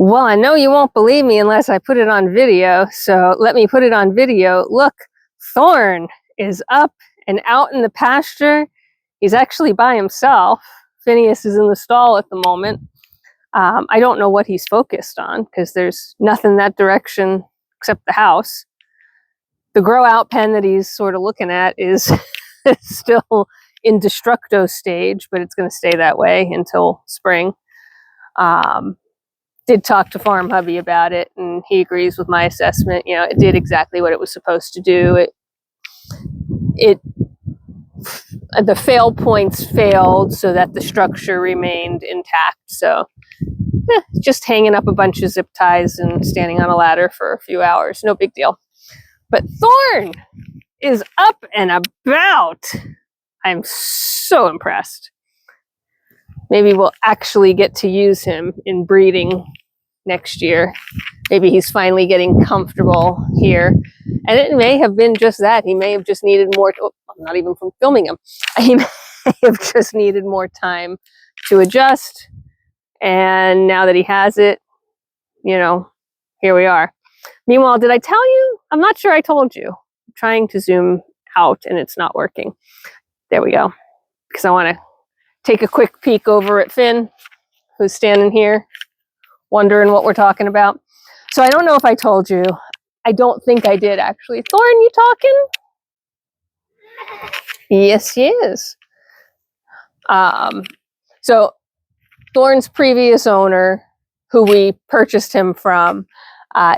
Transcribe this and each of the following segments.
Well, I know you won't believe me unless I put it on video, so let me put it on video. Look, Thorn is up and out in the pasture. He's actually by himself. Phineas is in the stall at the moment. I don't know what he's focused on because there's nothing that direction except the house. The grow out pen that he's sort of looking at is still in destructo stage, but it's going to stay that way until spring. Did talk to Farm Hubby about it, and he agrees with my assessment. You know, it did exactly what it was supposed to do. The fail points failed so that the structure remained intact. So just hanging up a bunch of zip ties and standing on a ladder for a few hours, no big deal. But Thorn is up and about. I'm so impressed. Maybe we'll actually get to use him in breeding next year. Maybe he's finally getting comfortable here. And it may have been just that. He may have just needed more, I'm not even from filming him. He may have just needed more time to adjust. And now that he has it, you know, here we are. Meanwhile, did I tell you? I'm not sure I told you. I'm trying to zoom out and it's not working. There we go. Because I want to take a quick peek over at Finn, who's standing here wondering what we're talking about. So I don't know if I told you. I don't think I did, actually. Thorn, you talking? Yes, he is. So Thorn's previous owner, who we purchased him from,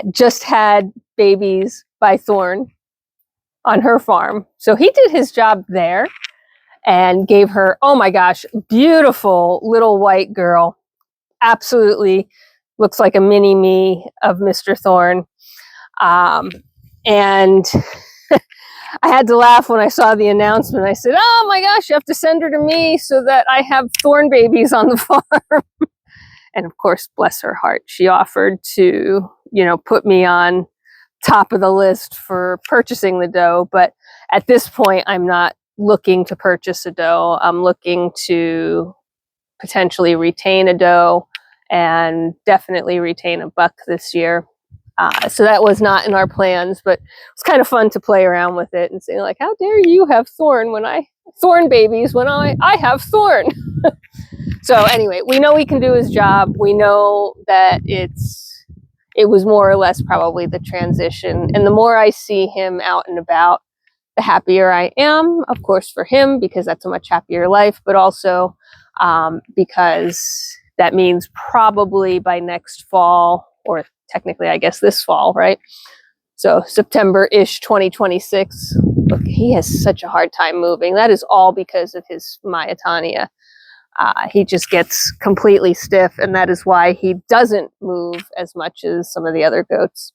just had babies by Thorn on her farm. So he did his job there and gave her, oh my gosh, beautiful little white girl. Absolutely looks like a mini me of Mr. Thorn. And I had to laugh when I saw the announcement. I said, oh my gosh, you have to send her to me so that I have Thorn babies on the farm. And of course, bless her heart, she offered to, you know, put me on top of the list for purchasing the doe. But at this point, I'm not looking to purchase a doe. I'm looking to potentially retain a doe and definitely retain a buck this year. So that was not in our plans, but it's kind of fun to play around with it and say, like, how dare you have Thorn babies when I have Thorn. So anyway, we know he can do his job. We know that it was more or less probably the transition. And the more I see him out and about, the happier I am, of course, for him, because that's a much happier life, but also because that means probably by next fall, or technically, I guess this fall, right? So September-ish 2026. Look, he has such a hard time moving. That is all because of his myotonia. He just gets completely stiff, and that is why he doesn't move as much as some of the other goats.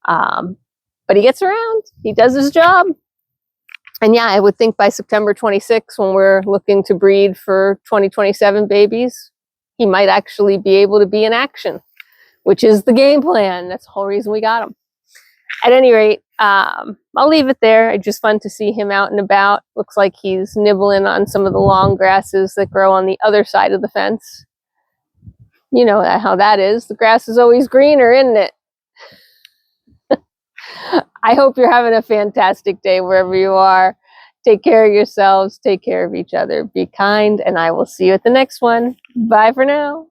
But he gets around. He does his job. And yeah, I would think by September 26, when we're looking to breed for 2027 babies, he might actually be able to be in action, which is the game plan. That's the whole reason we got him. At any rate, I'll leave it there. It's just fun to see him out and about. Looks like he's nibbling on some of the long grasses that grow on the other side of the fence. You know how that is. The grass is always greener, isn't it? I hope you're having a fantastic day wherever you are. Take care of yourselves. Take care of each other. Be kind, and I will see you at the next one. Bye for now.